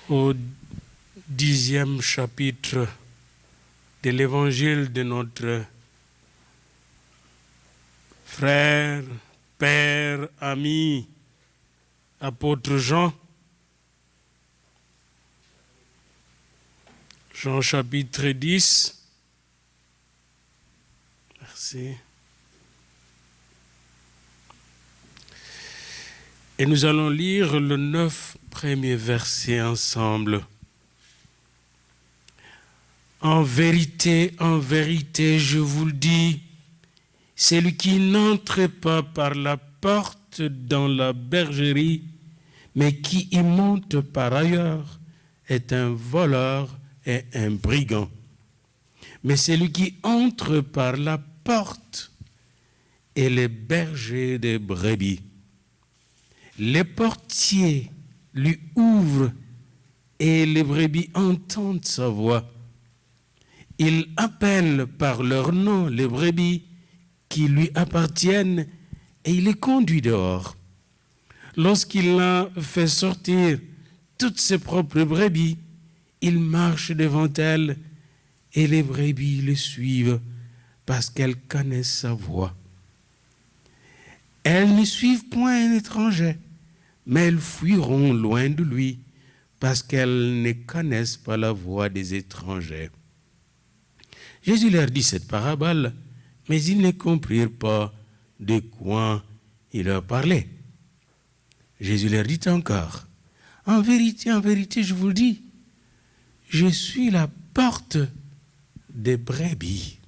au 10e chapitre de l'évangile de notre frère, père, ami, apôtre Jean. Jean chapitre 10. Merci. Et nous allons lire le 9 premiers versets ensemble. En vérité, je vous le dis, celui qui n'entre pas par la porte dans la bergerie, mais qui y monte par ailleurs, est un voleur et un brigand. Mais celui qui entre par la porte est le berger des brebis. Les portiers lui ouvrent et les brebis entendent sa voix. Il appelle par leur nom les brebis qui lui appartiennent et il les conduit dehors. Lorsqu'il a fait sortir toutes ses propres brebis, il marche devant elles et les brebis le suivent parce qu'elles connaissent sa voix. Elles ne suivent point un étranger, mais elles fuiront loin de lui parce qu'elles ne connaissent pas la voix des étrangers. Jésus leur dit cette parabole, mais ils ne comprirent pas de quoi il leur parlait. Jésus leur dit encore, en vérité, je vous le dis, je suis la porte des brebis.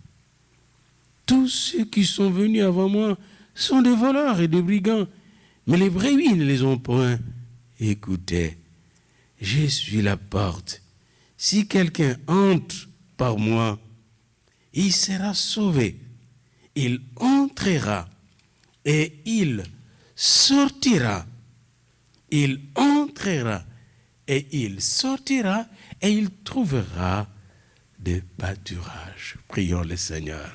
Tous ceux qui sont venus avant moi sont des voleurs et des brigands, mais les brebis ne les ont point écoutés. Je suis la porte. Si quelqu'un entre par moi, il sera sauvé. Il entrera et il sortira. Il entrera et il sortira et il trouvera des pâturages. Prions le Seigneur.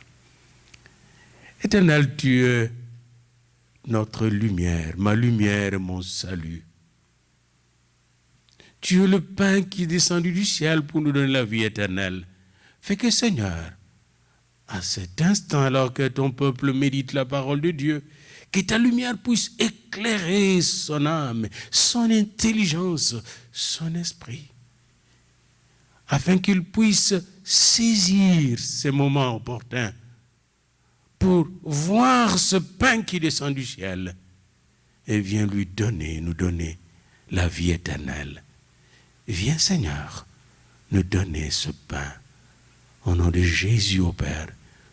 Éternel, tu es notre lumière, ma lumière et mon salut. Tu es le pain qui est descendu du ciel pour nous donner la vie éternelle. Fais que, Seigneur, à cet instant, alors que ton peuple médite la parole de Dieu, que ta lumière puisse éclairer son âme, son intelligence, son esprit, afin qu'il puisse saisir ces moments opportuns pour voir ce pain qui descend du ciel et vient nous donner la vie éternelle. Viens, Seigneur, nous donner ce pain. Au nom de Jésus, au Père,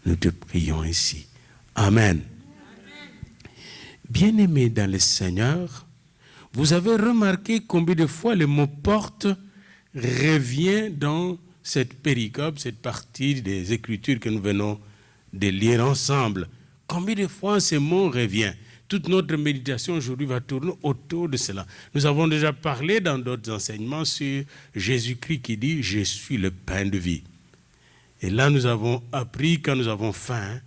nous te prions ici. Amen. Bien-aimés dans le Seigneur, vous avez remarqué combien de fois le mot porte revient dans cette péricope, cette partie des Écritures que nous venons de lire ensemble. Combien de fois ce mot revient? Toute notre méditation aujourd'hui va tourner autour de cela. Nous avons déjà parlé dans d'autres enseignements sur Jésus-Christ qui dit « Je suis le pain de vie ». Et là, nous avons appris quand nous avons faim,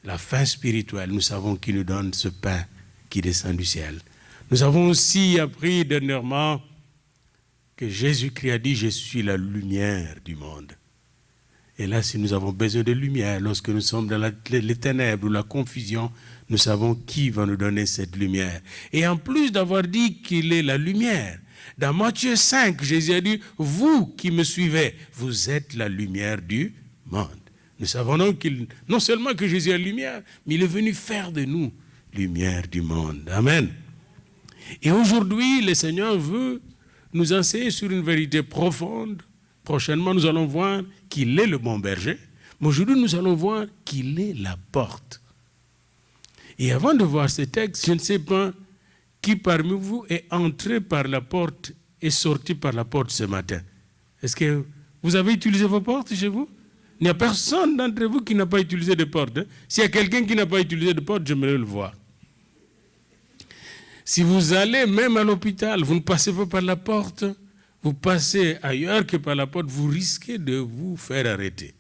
la faim spirituelle, nous savons qu'il nous donne ce pain qui descend du ciel. Nous avons aussi appris dernièrement que Jésus-Christ a dit « Je suis la lumière du monde ». Et là, si nous avons besoin de lumière, lorsque nous sommes dans les ténèbres ou la confusion, nous savons qui va nous donner cette lumière. Et en plus d'avoir dit qu'il est la lumière, dans Matthieu 5, Jésus a dit, vous qui me suivez, vous êtes la lumière du monde. Nous savons donc non seulement que Jésus est la lumière, mais il est venu faire de nous lumière du monde. Amen. Et aujourd'hui, le Seigneur veut nous enseigner sur une vérité profonde. Prochainement, nous allons voir qu'il est le bon berger. Mais aujourd'hui, nous allons voir qu'il est la porte. Et avant de voir ce texte, je ne sais pas qui parmi vous est entré par la porte et sorti par la porte ce matin. Est-ce que vous avez utilisé vos portes chez vous? Il n'y a personne d'entre vous qui n'a pas utilisé de porte. Hein? S'il y a quelqu'un qui n'a pas utilisé de porte, j'aimerais le voir. Si vous allez même à l'hôpital, vous ne passez pas par la porte, vous passez ailleurs que par la porte, vous risquez de vous faire arrêter.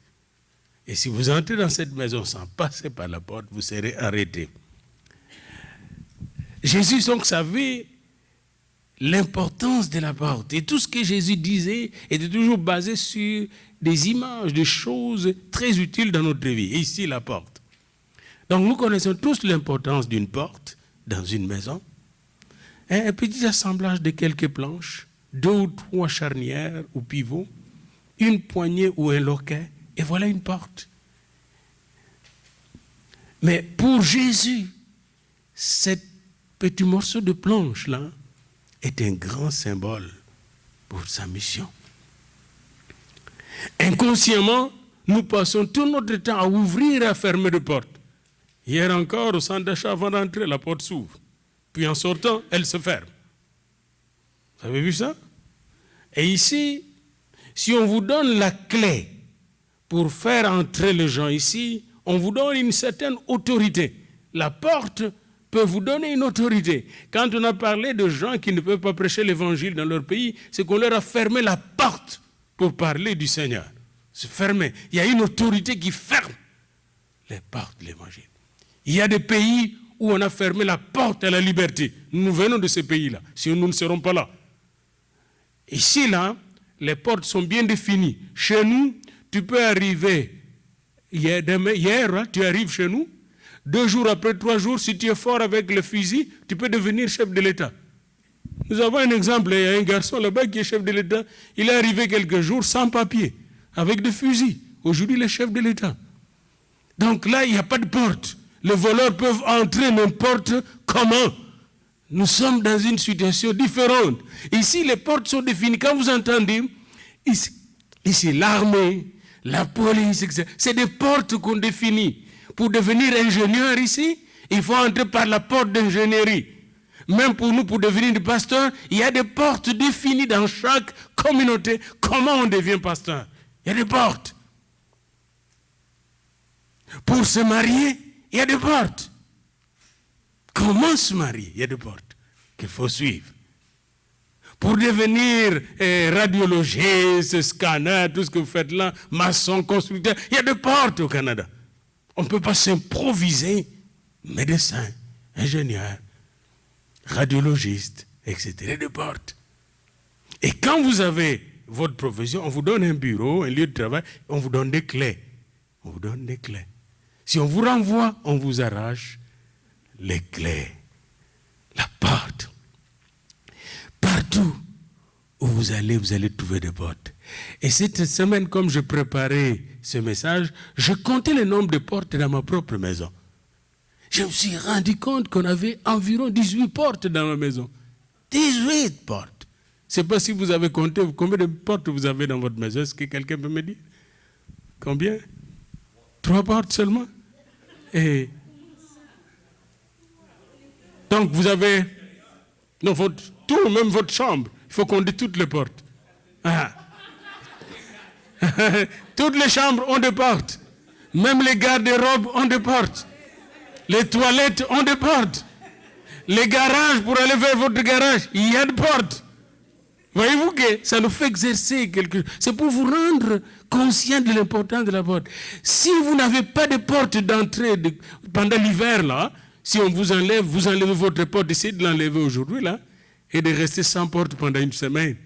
Et si vous entrez dans cette maison sans passer par la porte, vous serez arrêté. Jésus donc savait l'importance de la porte. Et tout ce que Jésus disait était toujours basé sur des images, des choses très utiles dans notre vie. Et ici, la porte. Donc nous connaissons tous l'importance d'une porte dans une maison. Un petit assemblage de quelques planches, 2 ou 3 charnières ou pivots, une poignée ou un loquet, et voilà une porte. Mais pour Jésus, ce petit morceau de planche-là est un grand symbole pour sa mission. Inconsciemment, nous passons tout notre temps à ouvrir et à fermer des portes. Hier encore, au centre d'achat, avant d'entrer, la porte s'ouvre. Puis en sortant, elle se ferme. Vous avez vu ça? Et ici, si on vous donne la clé pour faire entrer les gens ici, on vous donne une certaine autorité. La porte peut vous donner une autorité. Quand on a parlé de gens qui ne peuvent pas prêcher l'évangile dans leur pays, c'est qu'on leur a fermé la porte pour parler du Seigneur. C'est fermé. Il y a une autorité qui ferme les portes de l'évangile. Il y a des pays où on a fermé la porte à la liberté. Nous venons de ces pays-là, sinon nous ne serons pas là. Ici, là, les portes sont bien définies. Chez nous, tu peux arriver, hier, tu arrives chez nous, 2 jours après, 3 jours, si tu es fort avec le fusil, tu peux devenir chef de l'État. Nous avons un exemple, il y a un garçon là-bas qui est chef de l'État, il est arrivé quelques jours sans papier, avec des fusils. Aujourd'hui, il est chef de l'État. Donc là, il n'y a pas de porte. Les voleurs peuvent entrer n'importe comment. Nous sommes dans une situation différente. Ici, les portes sont définies. Quand vous entendez, ici l'armée, la police, etc., c'est des portes qu'on définit. Pour devenir ingénieur ici, il faut entrer par la porte d'ingénierie. Même pour nous, pour devenir des pasteurs, il y a des portes définies dans chaque communauté. Comment on devient pasteur? Il y a des portes. Pour se marier, il y a des portes. Comment se marier? Il y a des portes qu'il faut suivre. Pour devenir radiologiste, scanner, tout ce que vous faites là, maçon, constructeur, il y a des portes au Canada. On ne peut pas s'improviser médecin, ingénieur, radiologiste, etc. Il y a des portes. Et quand vous avez votre profession, on vous donne un bureau, un lieu de travail, on vous donne des clés. On vous donne des clés. Si on vous renvoie, on vous arrache les clés, la porte. Partout où vous allez trouver des portes. Et cette semaine, comme je préparais ce message, je comptais le nombre de portes dans ma propre maison. Je me suis rendu compte qu'on avait environ 18 portes dans ma maison. 18 portes. Je ne sais pas si vous avez compté combien de portes vous avez dans votre maison. Est-ce que quelqu'un peut me dire? Combien? 3 portes seulement? Et donc vous avez, non, même votre chambre, il faut compter toutes les portes. Ah. Toutes les chambres ont des portes. Même les garde-robes ont des portes. Les toilettes ont des portes. Les garages, pour aller vers votre garage, il y a des portes. Voyez-vous que ça nous fait exercer quelque chose. C'est pour vous rendre conscient de l'importance de la porte. Si vous n'avez pas de porte d'entrée pendant l'hiver, là, si on vous enlève, vous enlevez votre porte, essayez de l'enlever aujourd'hui, là, et de rester sans porte pendant une semaine.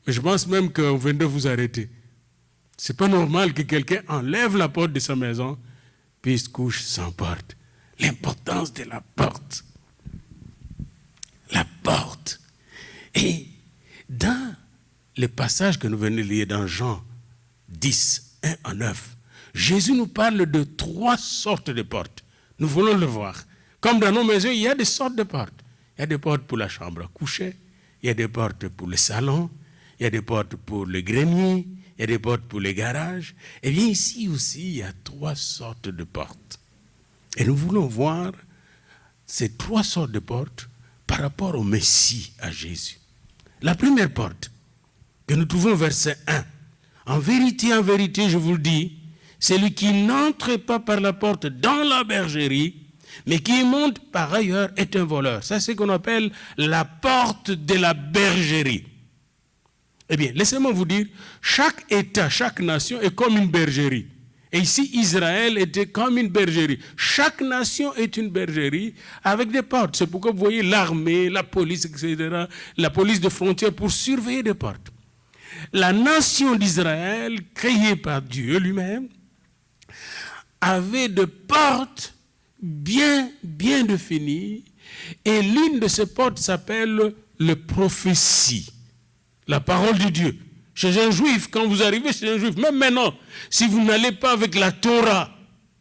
Mais je pense même qu'on vient de vous arrêter. C'est pas normal que quelqu'un enlève la porte de sa maison, puis se couche sans porte. L'importance de la porte. La porte. Et dans le passage que nous venons de lire dans Jean 10, 1 à 9, Jésus nous parle de 3 sortes de portes. Nous voulons le voir. Comme dans nos maisons, il y a des sortes de portes. Il y a des portes pour la chambre à coucher, il y a des portes pour le salon, il y a des portes pour le grenier, il y a des portes pour les garages. Et bien ici aussi, il y a 3 sortes de portes. Et nous voulons voir ces 3 sortes de portes par rapport au Messie, à Jésus. La première porte que nous trouvons au verset 1. En vérité, je vous le dis, celui qui n'entre pas par la porte dans la bergerie, mais qui monte par ailleurs est un voleur. Ça, c'est ce qu'on appelle la porte de la bergerie. Eh bien, laissez-moi vous dire, chaque État, chaque nation est comme une bergerie. Et ici, Israël était comme une bergerie. Chaque nation est une bergerie avec des portes. C'est pourquoi vous voyez l'armée, la police, etc., la police de frontières pour surveiller des portes. La nation d'Israël, créée par Dieu lui-même, avait des portes bien définies. Et l'une de ces portes s'appelle le prophétie, la parole de Dieu. Chez un juif, quand vous arrivez chez un juif, même maintenant, si vous n'allez pas avec la Torah,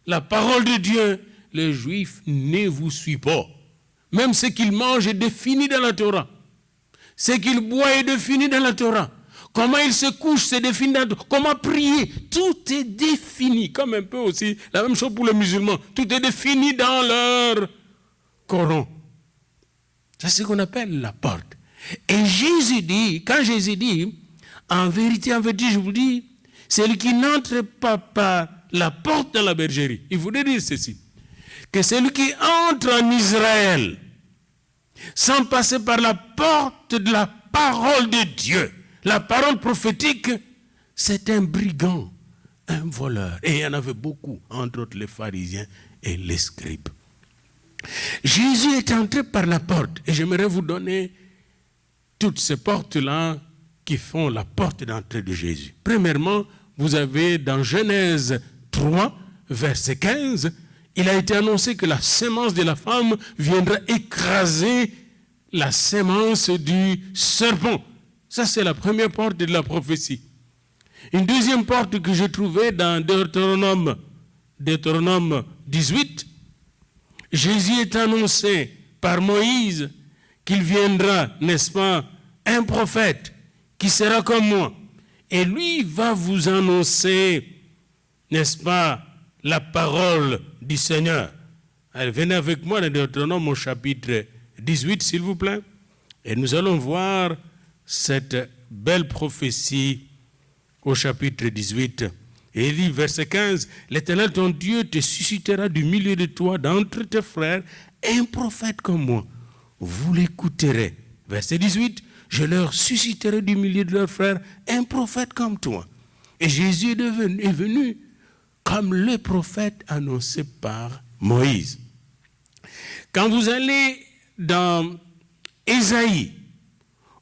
la parole de Dieu, le juif ne vous suit pas. Même ce qu'il mange est défini dans la Torah. Ce qu'il boit est défini dans la Torah. Comment il se couche, c'est défini dans la Torah. Comment prier, tout est défini. Comme un peu aussi, la même chose pour les musulmans. Tout est défini dans leur Coran. C'est ce qu'on appelle la porte. Et Jésus dit, quand Jésus dit, en vérité, je vous dis, celui qui n'entre pas par la porte dans la bergerie, il voulait dire ceci, que celui qui entre en Israël, sans passer par la porte de la parole de Dieu, la parole prophétique, c'est un brigand, un voleur. Et il y en avait beaucoup, entre autres les pharisiens et les scribes. Jésus est entré par la porte, et j'aimerais vous donner toutes ces portes-là qui font la porte d'entrée de Jésus. Premièrement, vous avez dans Genèse 3, verset 15, il a été annoncé que la sémence de la femme viendra écraser la sémence du serpent. Ça, c'est la première porte de la prophétie. Une deuxième porte que je trouvais dans Deutéronome 18, Jésus est annoncé par Moïse qu'il viendra, n'est-ce pas, un prophète qui sera comme moi. Et lui va vous annoncer, n'est-ce pas, la parole du Seigneur. Allez, venez avec moi dans Deutéronome au chapitre 18, s'il vous plaît. Et nous allons voir cette belle prophétie au chapitre 18. Et il dit, verset 15, « L'Éternel, ton Dieu, te suscitera du milieu de toi, d'entre tes frères, un prophète comme moi. Vous l'écouterez. » Verset 18, « Je leur susciterai du milieu de leurs frères un prophète comme toi. » Et Jésus est venu comme le prophète annoncé par Moïse. Quand vous allez dans Ésaïe,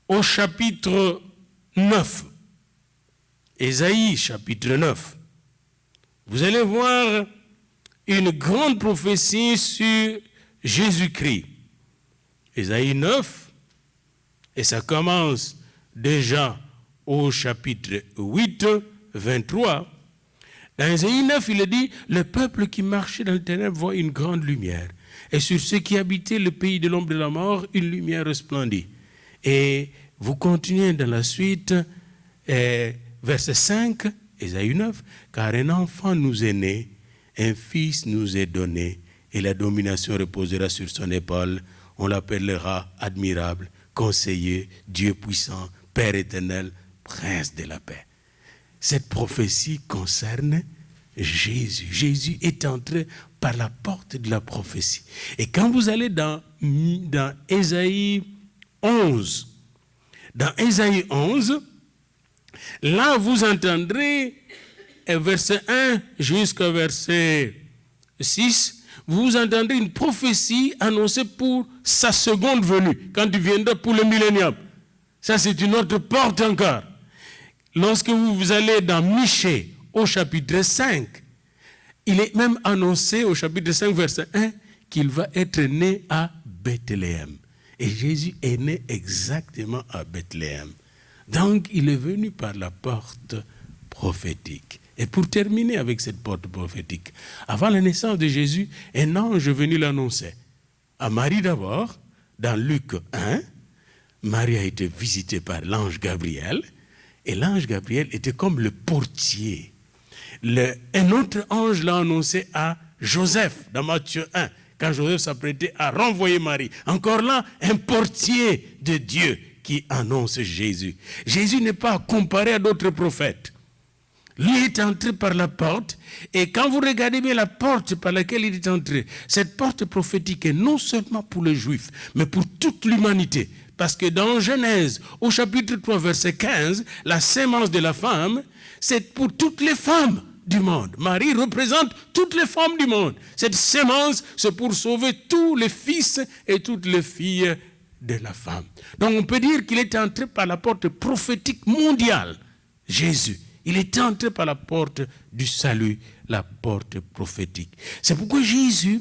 au chapitre 9, Ésaïe, chapitre 9, vous allez voir une grande prophétie sur Jésus-Christ. Ésaïe 9, et ça commence déjà au chapitre 8, 23. Dans Ésaïe 9, il est dit, « Le peuple qui marchait dans le ténèbre voit une grande lumière, et sur ceux qui habitaient le pays de l'ombre de la mort, une lumière resplendit. » Et vous continuez dans la suite, verset 5, Ésaïe 9, « Car un enfant nous est né, un fils nous est donné, et la domination reposera sur son épaule. On l'appellera admirable, conseiller, Dieu puissant, Père éternel, prince de la paix. » Cette prophétie concerne Jésus. Jésus est entré par la porte de la prophétie. Et quand vous allez dans Ésaïe 11, dans Ésaïe 11, là vous entendrez verset 1 jusqu'au verset 6, vous entendrez une prophétie annoncée pour sa seconde venue, quand il viendra pour le millénium. Ça, c'est une autre porte encore. Lorsque vous allez dans Michée, au chapitre 5, il est même annoncé au chapitre 5, verset 1, qu'il va être né à Bethléem. Et Jésus est né exactement à Bethléem. Donc, il est venu par la porte prophétique. Et pour terminer avec cette porte prophétique, avant la naissance de Jésus, un ange est venu l'annoncer. À Marie d'abord, dans Luc 1, Marie a été visitée par l'ange Gabriel, et l'ange Gabriel était comme le portier. Un autre ange l'a annoncé à Joseph, dans Matthieu 1, quand Joseph s'apprêtait à renvoyer Marie. Encore là, un portier de Dieu qui annonce Jésus. Jésus n'est pas comparé à d'autres prophètes. Lui est entré par la porte, et quand vous regardez bien la porte par laquelle il est entré, cette porte prophétique est non seulement pour les Juifs, mais pour toute l'humanité. Parce que dans Genèse, au chapitre 3, verset 15, la sémence de la femme, c'est pour toutes les femmes. du monde. Marie représente toutes les femmes du monde. Cette sémence, c'est pour sauver tous les fils et toutes les filles de la femme. Donc on peut dire qu'il est entré par la porte prophétique mondiale, Jésus. Il est entré par la porte du salut, la porte prophétique. C'est pourquoi Jésus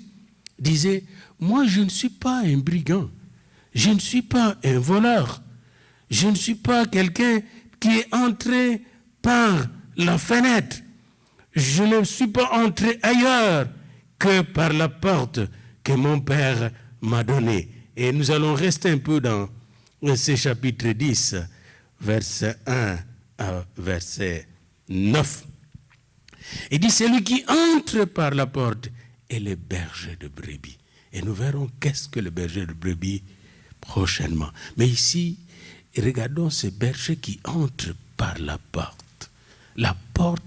disait, moi je ne suis pas un brigand, je ne suis pas un voleur, je ne suis pas quelqu'un qui est entré par la fenêtre. Je ne suis pas entré ailleurs que par la porte que mon Père m'a donnée. Et nous allons rester un peu dans ce chapitre 10, verset 1 à verset 9. Il dit, celui qui entre par la porte est le berger de brebis. Et nous verrons qu'est-ce que le berger de brebis prochainement. Mais ici, regardons ce berger qui entre par la porte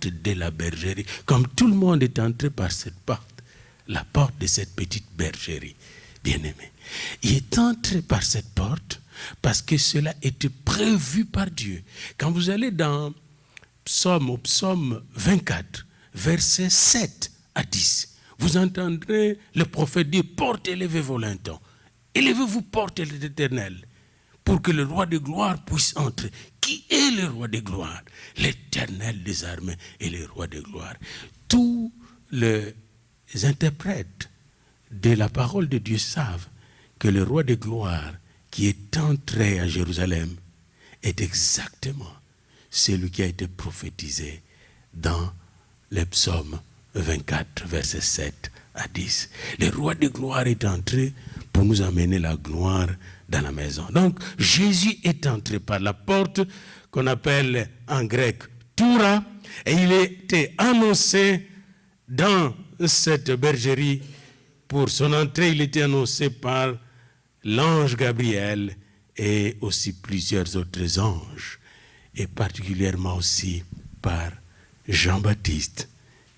de la bergerie. Comme tout le monde est entré par cette porte, la porte de cette petite bergerie, bien-aimé. Il est entré par cette porte parce que cela était prévu par Dieu. Quand vous allez dans au psaume 24, versets 7 à 10, vous entendrez le prophète dire, porte, élevez vos lintons. Élevez-vous, porte l'Éternel, pour que le roi de gloire puisse entrer. Qui est le roi de gloire? L'Éternel des armées est le roi de gloire. Tous les interprètes de la parole de Dieu savent que le roi de gloire qui est entré à Jérusalem est exactement celui qui a été prophétisé dans le psaume 24, versets 7 à 10. Le roi de gloire est entré pour nous amener la gloire dans la maison. Donc, Jésus est entré par la porte qu'on appelle en grec Toura, et il était annoncé dans cette bergerie. Pour son entrée, il était annoncé par l'ange Gabriel et aussi plusieurs autres anges, et particulièrement aussi par Jean-Baptiste,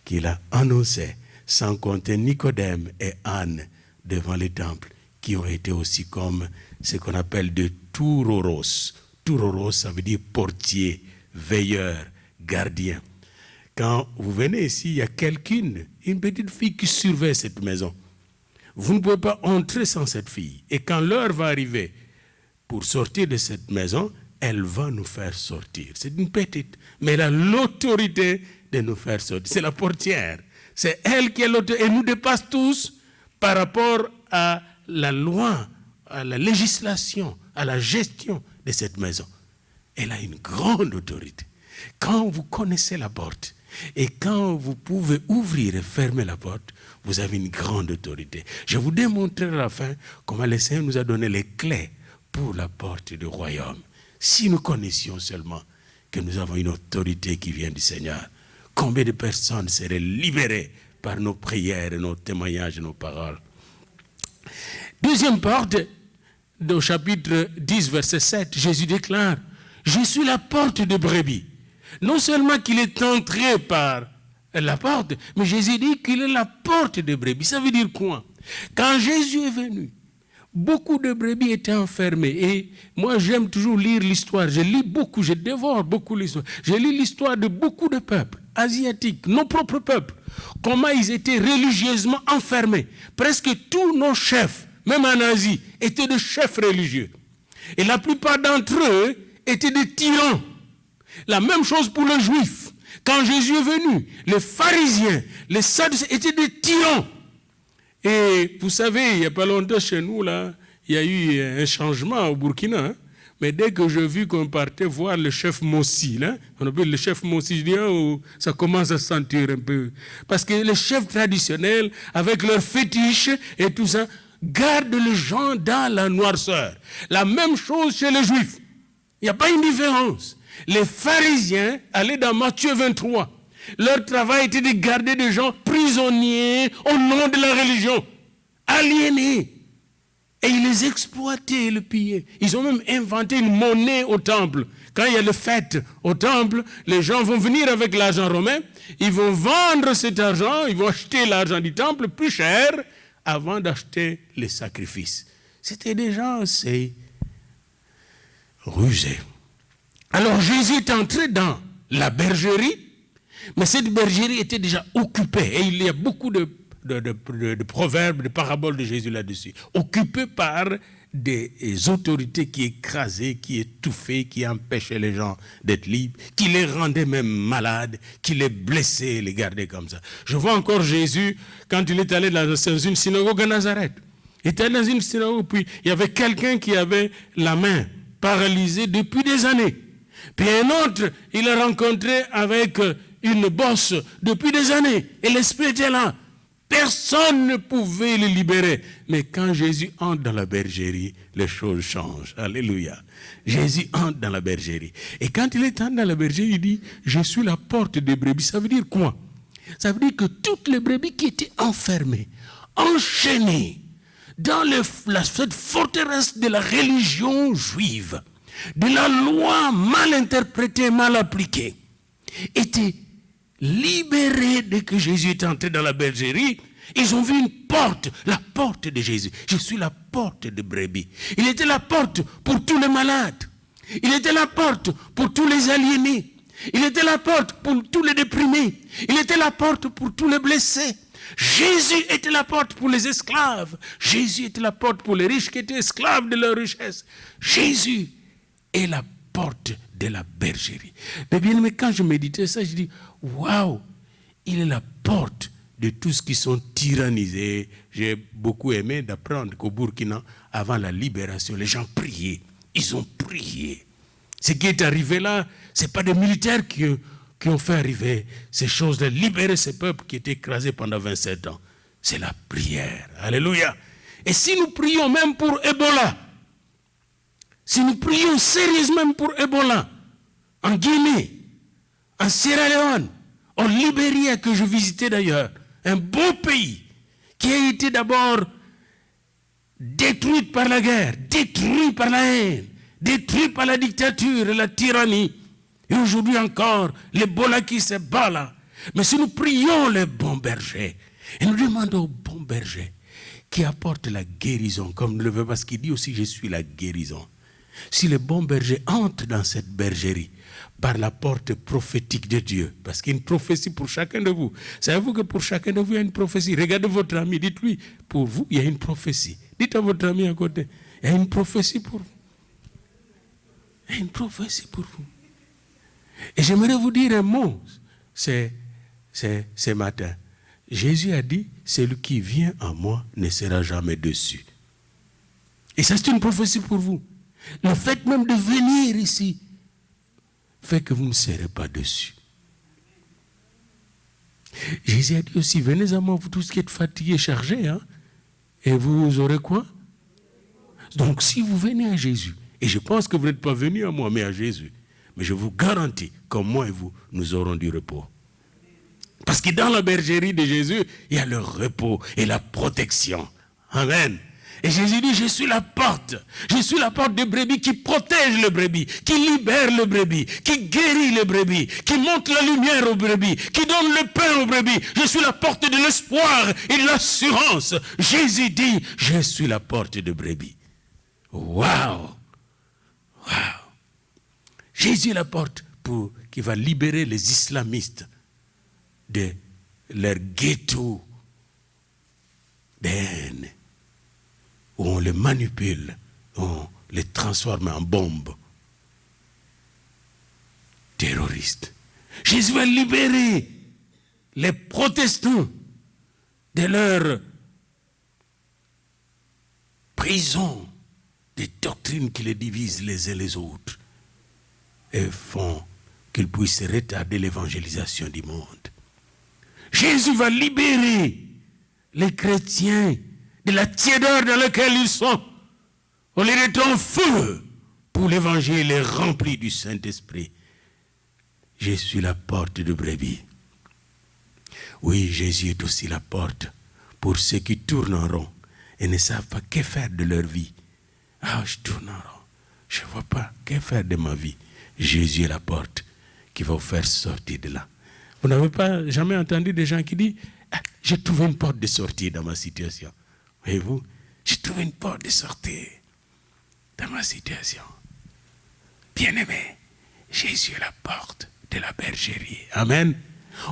qui l'a annoncé, sans compter Nicodème et Anne devant les temples, qui ont été aussi comme ce qu'on appelle de touroros. Touroros, ça veut dire portier, veilleur, gardien. Quand vous venez ici, il y a une petite fille qui surveille cette maison. Vous ne pouvez pas entrer sans cette fille. Et quand l'heure va arriver pour sortir de cette maison, elle va nous faire sortir. C'est une petite, mais elle a l'autorité de nous faire sortir. C'est la portière. C'est elle qui a l'autorité. Elle nous dépasse tous par rapport à la loi, à la législation, à la gestion de cette maison. Elle a une grande autorité. Quand vous connaissez la porte et quand vous pouvez ouvrir et fermer la porte, vous avez une grande autorité. Je vous démontrerai à la fin comment le Seigneur nous a donné les clés pour la porte du royaume. Si nous connaissions seulement que nous avons une autorité qui vient du Seigneur, combien de personnes seraient libérées par nos prières, nos témoignages et nos paroles. Deuxième porte, au chapitre 10, verset 7, Jésus déclare, « Je suis la porte de brebis ». Non seulement qu'il est entré par la porte, mais Jésus dit qu'il est la porte de brebis. Ça veut dire quoi? Quand Jésus est venu, beaucoup de brebis étaient enfermées. Et moi, j'aime toujours lire l'histoire. Je lis beaucoup, je dévore beaucoup l'histoire. Je lis l'histoire de beaucoup de peuples asiatiques, nos propres peuples. Comment ils étaient religieusement enfermés. Presque tous nos chefs, même en Asie, étaient des chefs religieux. Et la plupart d'entre eux étaient des tyrans. La même chose pour les Juifs. Quand Jésus est venu, les pharisiens, les sadducéens étaient des tyrans. Et vous savez, il n'y a pas longtemps chez nous, là, il y a eu un changement au Burkina. Hein? Mais dès que j'ai vu qu'on partait voir le chef Mossi, là, on appelle le chef Mossi, je dis, oh, ça commence à sentir un peu. Parce que les chefs traditionnels, avec leurs fétiches et tout ça, gardent les gens dans la noirceur. La même chose chez les Juifs. Il n'y a pas une différence. Les pharisiens allaient dans Matthieu 23. Leur travail était de garder des gens prisonniers au nom de la religion, aliénés. Et ils les exploitaient et les pillaient. Ils ont même inventé une monnaie au temple. Quand il y a le fête au temple, les gens vont venir avec l'argent romain, ils vont vendre cet argent, ils vont acheter l'argent du temple plus cher avant d'acheter les sacrifices. C'était des gens assez rusés. Alors Jésus est entré dans la bergerie Mais cette bergerie était déjà occupée. Et il y a beaucoup de proverbes, de paraboles de Jésus là-dessus. Occupée par des autorités qui écrasaient, qui étouffaient, qui empêchaient les gens d'être libres, qui les rendaient même malades, qui les blessaient, les gardaient comme ça. Je vois encore Jésus quand il est allé dans une synagogue à Nazareth. Il était dans une synagogue, puis il y avait quelqu'un qui avait la main paralysée depuis des années. Puis un autre, il l'a rencontré avec une bosse depuis des années. Et l'esprit était là. Personne ne pouvait le libérer. Mais quand Jésus entre dans la bergerie, les choses changent. Alléluia. Jésus entre dans la bergerie. Et quand il est entré dans la bergerie, il dit, je suis la porte des brebis. Ça veut dire quoi? Ça veut dire que toutes les brebis qui étaient enfermées, enchaînées, dans cette forteresse de la religion juive, de la loi mal interprétée, mal appliquée, étaient libérés dès que Jésus est entré dans la bergerie. Ils ont vu une porte, la porte de Jésus. Je suis la porte de brebis. Il était la porte pour tous les malades. Il était la porte pour tous les aliénés. Il était la porte pour tous les déprimés. Il était la porte pour tous les blessés. Jésus était la porte pour les esclaves. Jésus était la porte pour les riches qui étaient esclaves de leur richesse. Jésus est la porte de la bergerie. Mais bien aimé, quand je méditais ça, je dis, waouh, il est la porte de tous ceux qui sont tyrannisés. J'ai beaucoup aimé d'apprendre qu'au Burkina, avant la libération, les gens priaient. Ils ont prié. Ce qui est arrivé là, ce n'est pas des militaires qui ont fait arriver ces choses-là, libérer ces peuples qui étaient écrasés pendant 27 ans. C'est la prière. Alléluia. Et si nous prions même pour Ebola, si nous prions sérieusement pour Ebola, en Guinée, en Sierra Leone, en Libéria, que je visitais d'ailleurs, un beau pays qui a été d'abord détruit par la guerre, détruit par la haine, détruit par la dictature et la tyrannie. Et aujourd'hui encore, l'Ebola qui se bat là. Mais si nous prions les bons bergers, et nous demandons aux bons bergers qui apportent la guérison, comme le veut, parce qu'il dit aussi, je suis la guérison. Si les bons bergers entrent dans cette bergerie par la porte prophétique de Dieu, parce qu'il y a une prophétie pour chacun de vous. Savez-vous que pour chacun de vous, il y a une prophétie? Regardez votre ami, dites-lui, pour vous, il y a une prophétie. Dites à votre ami à côté, il y a une prophétie pour vous. Il y a une prophétie pour vous. Et j'aimerais vous dire un mot ce matin. Jésus a dit, celui qui vient en moi ne sera jamais déçu. Et ça, c'est une prophétie pour vous. Le fait même de venir ici fait que vous ne serez pas déçus. Jésus a dit aussi, venez à moi, vous tous qui êtes fatigués, chargés, hein, et vous aurez quoi? Donc si vous venez à Jésus, et je pense que vous n'êtes pas venus à moi, mais à Jésus, mais je vous garantis, comme moi et vous, nous aurons du repos. Parce que dans la bergerie de Jésus, il y a le repos et la protection. Amen. Et Jésus dit, je suis la porte. Je suis la porte des brebis qui protège le brebis, qui libère le brebis, qui guérit le brebis, qui montre la lumière aux brebis, qui donne le pain aux brebis. Je suis la porte de l'espoir et de l'assurance. Jésus dit, je suis la porte des brebis. Waouh! Waouh! Jésus est la porte qui va libérer les islamistes de leur ghetto de haine, où on les manipule, on les transforme en bombes terroristes. Jésus va libérer les protestants de leur prison, des doctrines qui les divisent les uns les autres et font qu'ils puissent retarder l'évangélisation du monde. Jésus va libérer les chrétiens de la tiédeur dans laquelle ils sont. On les met en feu pour l'évangile est rempli du Saint-Esprit. Je suis la porte de brebis. Oui, Jésus est aussi la porte pour ceux qui tournent en rond et ne savent pas que faire de leur vie. Ah, je tourne en rond. Je ne vois pas que faire de ma vie. Jésus est la porte qui va vous faire sortir de là. Vous n'avez pas jamais entendu des gens qui disent ah, j'ai trouvé une porte de sortie dans ma situation. Voyez-vous, j'ai trouvé une porte de sortie dans ma situation. Bien-aimé, Jésus est la porte de la bergerie. Amen.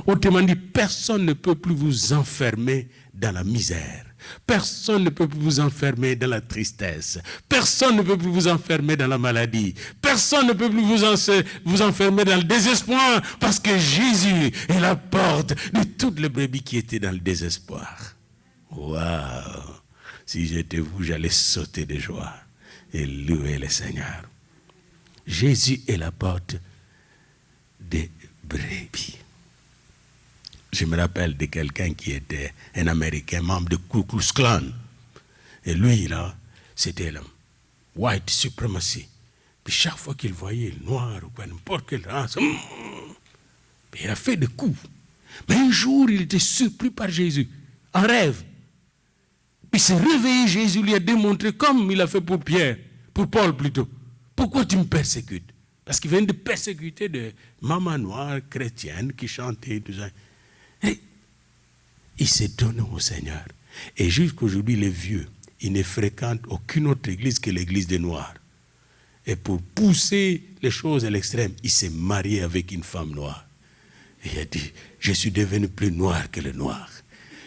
Autrement dit, personne ne peut plus vous enfermer dans la misère. Personne ne peut plus vous enfermer dans la tristesse. Personne ne peut plus vous enfermer dans la maladie. Personne ne peut plus vous enfermer dans le désespoir, parce que Jésus est la porte de toutes les brebis qui étaient dans le désespoir. Waouh! Si j'étais vous, j'allais sauter de joie et louer le Seigneur. Jésus est la porte des brebis. Je me rappelle de quelqu'un qui était un Américain, membre de Ku Klux Klan. Et lui, là, c'était le white supremacy. Puis chaque fois qu'il voyait le noir ou quoi, n'importe quelle race, il a fait des coups. Mais un jour, il était surpris par Jésus, en rêve. Il s'est réveillé, Jésus lui a démontré, comme il a fait pour Pierre, pour Paul plutôt. Pourquoi tu me persécutes? Parce qu'il vient de persécuter des mamans noires chrétiennes qui chantaient tout ça. Et il s'est donné au Seigneur. Et jusqu'aujourd'hui, les vieux, ils ne fréquentent aucune autre église que l'église des Noirs. Et pour pousser les choses à l'extrême, il s'est marié avec une femme noire. Et il a dit, je suis devenu plus noir que le noir.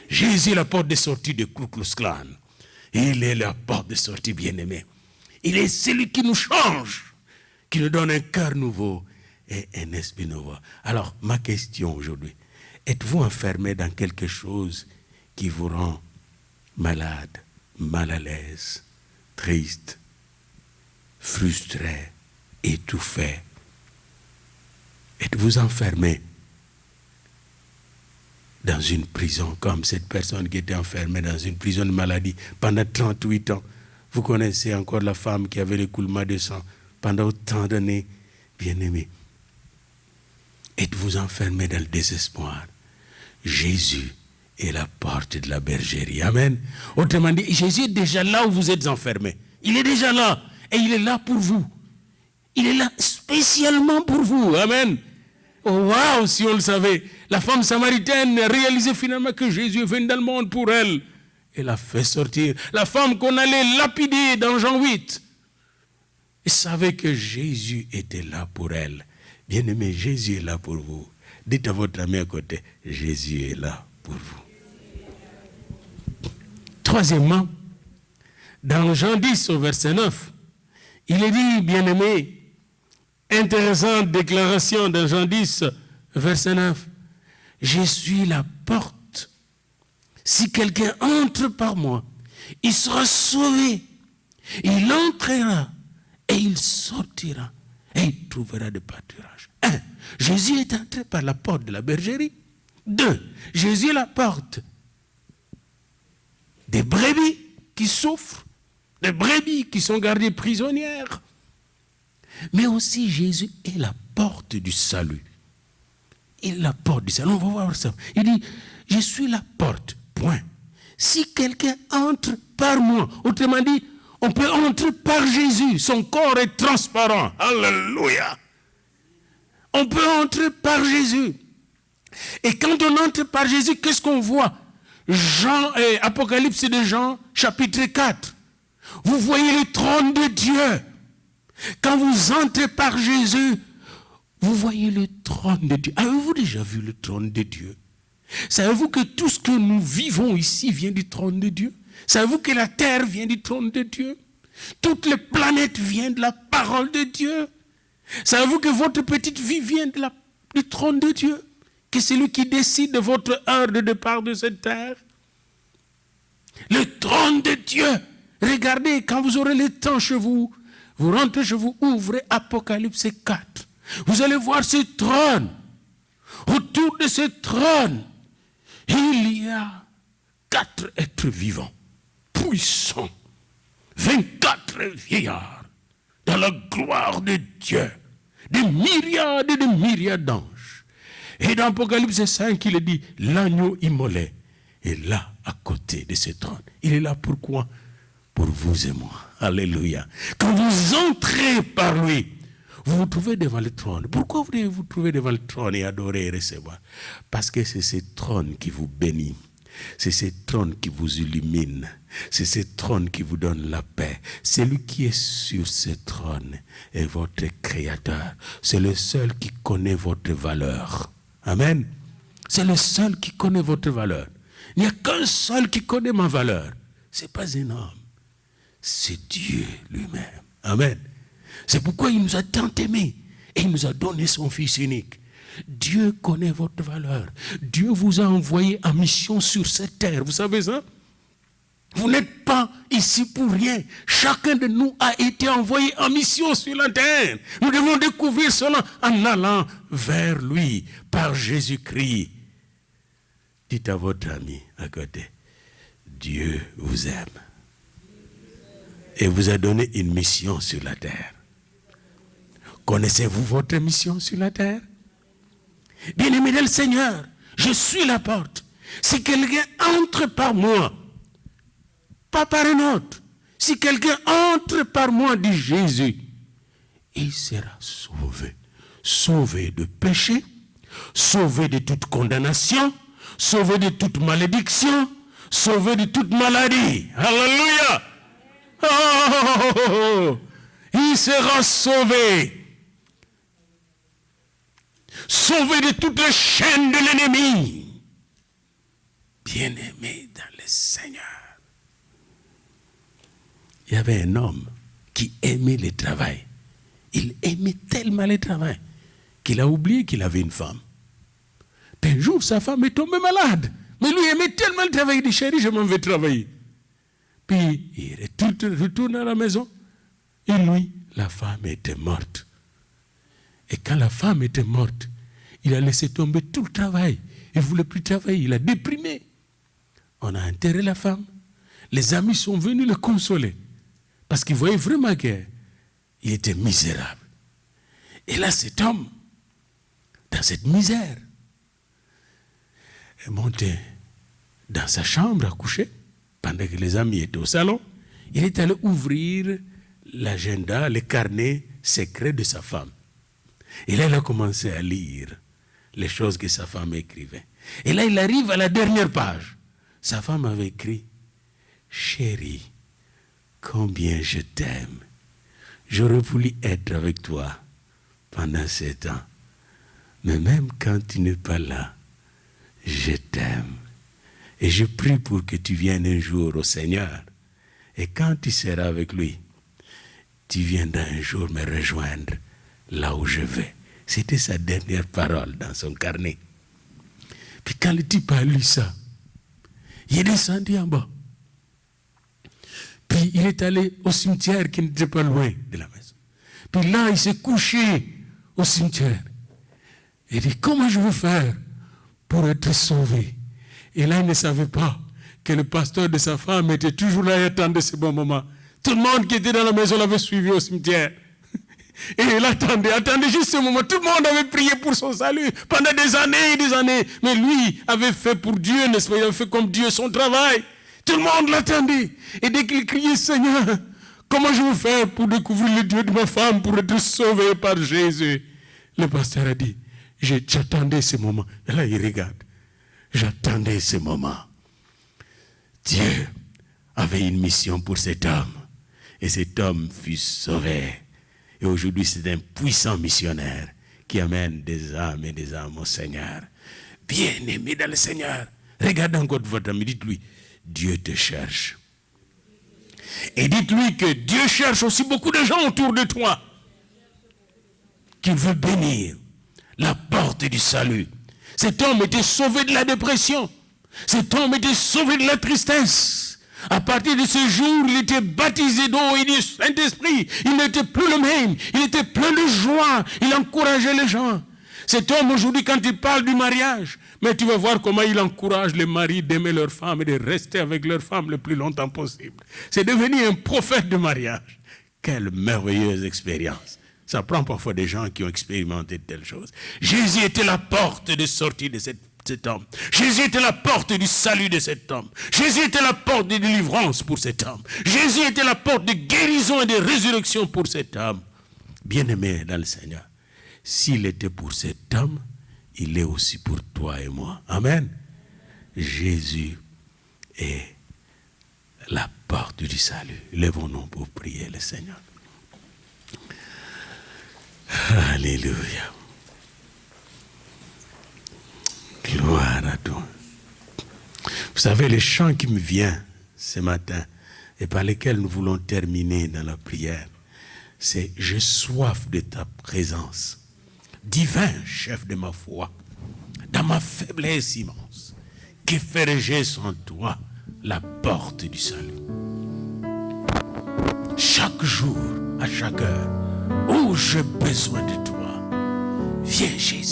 Jésus est la porte de sortie de Ku Klux Klan. Il est la porte de sortie bien-aimée. Il est celui qui nous change, qui nous donne un cœur nouveau et un esprit nouveau. Alors, ma question aujourd'hui, êtes-vous enfermé dans quelque chose qui vous rend malade, mal à l'aise, triste, frustré, étouffé? Êtes-vous enfermé dans une prison comme cette personne qui était enfermée dans une prison de maladie pendant 38 ans? Vous connaissez encore la femme qui avait l'écoulement de sang pendant autant d'années, bien-aimé. Êtes-vous enfermé dans le désespoir? Jésus est la porte de la bergerie. Amen. Autrement dit, Jésus est déjà là où vous êtes enfermés. Il est déjà là. Et il est là pour vous. Il est là spécialement pour vous. Amen. Oh, waouh, si on le savait. La femme samaritaine a réalisé finalement que Jésus est venu dans le monde pour elle. Elle a fait sortir la femme qu'on allait lapider dans Jean 8. Elle savait que Jésus était là pour elle. Bien-aimé, Jésus est là pour vous. Dites à votre ami à côté, Jésus est là pour vous. Troisièmement, dans Jean 10 au verset 9, il est dit, bien-aimé, intéressante déclaration dans Jean 10, verset 9, je suis la porte. Si quelqu'un entre par moi, il sera sauvé. Il entrera et il sortira et il trouvera de pâturage. 1. Jésus est entré par la porte de la bergerie. 2. Jésus est la porte des brebis qui souffrent, des brebis qui sont gardées prisonnières. Mais aussi Jésus est la porte du salut. Il est la porte du salut. On va voir ça. Il dit, je suis la porte. Point. Si quelqu'un entre par moi, autrement dit, on peut entrer par Jésus. Son corps est transparent. Alléluia. On peut entrer par Jésus. Et quand on entre par Jésus, qu'est-ce qu'on voit? Apocalypse de Jean, chapitre 4. Vous voyez le trône de Dieu. Quand vous entrez par Jésus, vous voyez le trône de Dieu. Avez-vous déjà vu le trône de Dieu? Savez-vous que tout ce que nous vivons ici vient du trône de Dieu? Savez-vous que la terre vient du trône de Dieu? Toutes les planètes viennent de la parole de Dieu. Savez-vous que votre petite vie vient du trône de Dieu? Que c'est lui qui décide de votre heure de départ de cette terre? Le trône de Dieu. Regardez, quand vous aurez le temps chez vous, vous rentrez chez vous, ouvrez Apocalypse 4. Vous allez voir ce trône. Autour de ce trône, il y a 4 êtres vivants, puissants, 24 vieillards, dans la gloire de Dieu, des myriades et des myriades d'anges. Et dans Apocalypse 5, il est dit, l'agneau immolé est là à côté de ce trône. Il est là pourquoi? Pour vous et moi. Alléluia. Quand vous entrez par lui, vous vous trouvez devant le trône. Pourquoi vous devez vous trouver devant le trône et adorer et recevoir? Parce que c'est ce trône qui vous bénit. C'est ce trône qui vous illumine. C'est ce trône qui vous donne la paix. Celui qui est sur ce trône est votre créateur. C'est le seul qui connaît votre valeur. Amen. C'est le seul qui connaît votre valeur. Il n'y a qu'un seul qui connaît ma valeur. Ce n'est pas un homme. C'est Dieu lui-même. Amen. C'est pourquoi il nous a tant aimés et il nous a donné son Fils unique. Dieu connaît votre valeur. Dieu vous a envoyé en mission sur cette terre. Vous savez ça? Vous n'êtes pas ici pour rien. Chacun de nous a été envoyé en mission sur la terre. Nous devons découvrir cela en allant vers lui, par Jésus-Christ. Dites à votre ami à côté, Dieu vous aime et vous a donné une mission sur la terre. Connaissez-vous votre mission sur la terre? Bien-aimé dans le Seigneur, je suis la porte. Si quelqu'un entre par moi, pas par un autre, si quelqu'un entre par moi, dit Jésus, il sera sauvé. Sauvé de péché, sauvé de toute condamnation, sauvé de toute malédiction, sauvé de toute maladie. Alléluia! Oh, il sera sauvé. Sauvé de toutes les chaînes de l'ennemi. Bien-aimé dans le Seigneur. Il y avait un homme qui aimait le travail. Il aimait tellement le travail qu'il a oublié qu'il avait une femme. Puis un jour, sa femme est tombée malade. Mais lui aimait tellement le travail, il dit, chérie, je m'en vais travailler. Puis il retourne à la maison. Et lui, la femme était morte. Et quand la femme était morte, il a laissé tomber tout le travail. Il ne voulait plus travailler, il a déprimé. On a enterré la femme. Les amis sont venus le consoler. Parce qu'ils voyaient vraiment qu'il était misérable. Et là, cet homme, dans cette misère, est monté dans sa chambre à coucher, pendant que les amis étaient au salon. Il est allé ouvrir l'agenda, les carnets secrets de sa femme. Et là, il a commencé à lire les choses que sa femme écrivait. Et là, il arrive à la dernière page. Sa femme avait écrit, « Chérie, combien je t'aime. J'aurais voulu être avec toi pendant ces temps. Mais même quand tu n'es pas là, je t'aime. Et je prie pour que tu viennes un jour au Seigneur. Et quand tu seras avec lui, tu viendras un jour me rejoindre là où je vais. » C'était sa dernière parole dans son carnet. Puis quand le type a lu ça, il est descendu en bas. Puis il est allé au cimetière qui n'était pas loin de la maison. Puis là, il s'est couché au cimetière. Il dit, comment je vais faire pour être sauvé? Et là, il ne savait pas que le pasteur de sa femme était toujours là et attendait ce bon moment. Tout le monde qui était dans la maison l'avait suivi au cimetière. Et il attendait juste ce moment. Tout le monde avait prié pour son salut pendant des années et des années. Mais lui avait fait pour Dieu, n'est-ce pas? Il avait fait comme Dieu son travail. Tout le monde l'attendait. Et dès qu'il criait, Seigneur, comment je vais faire pour découvrir le Dieu de ma femme, pour être sauvé par Jésus? Le pasteur a dit, j'attendais ce moment. Et là, il regarde. J'attendais ce moment. Dieu avait une mission pour cet homme. Et cet homme fut sauvé. Et aujourd'hui, c'est un puissant missionnaire qui amène des âmes et des âmes au Seigneur. Bien-aimé dans le Seigneur, regardez encore votre ami, dites-lui, Dieu te cherche. Et dites-lui que Dieu cherche aussi beaucoup de gens autour de toi, qu'il veut bénir la porte du salut. Cet homme était sauvé de la dépression. Cet homme était sauvé de la tristesse. À partir de ce jour, il était baptisé d'eau et du Saint-Esprit. Il n'était plus le même. Il était plein de joie. Il encourageait les gens. Cet homme aujourd'hui, quand il parle du mariage, mais tu vas voir comment il encourage les maris d'aimer leur femme et de rester avec leur femme le plus longtemps possible. C'est devenu un prophète de mariage. Quelle merveilleuse expérience. Ça prend parfois des gens qui ont expérimenté de telles choses. Jésus était la porte de sortie de cet homme. Jésus était la porte du salut de cet homme. Jésus était la porte de délivrance pour cet homme. Jésus était la porte de guérison et de résurrection pour cet homme. Bien-aimé dans le Seigneur, s'il était pour cet homme, il est aussi pour toi et moi. Amen. Jésus est la porte du salut. Lèvons-nous pour prier le Seigneur. Alléluia. Gloire Vous savez, le chant qui me vient ce matin et par lequel nous voulons terminer dans la prière, c'est « J'ai soif de ta présence, divin chef de ma foi, dans ma faiblesse immense, que ferais-je sans toi, la porte du salut ?» Chaque jour, à chaque heure, où j'ai besoin de toi, viens Jésus.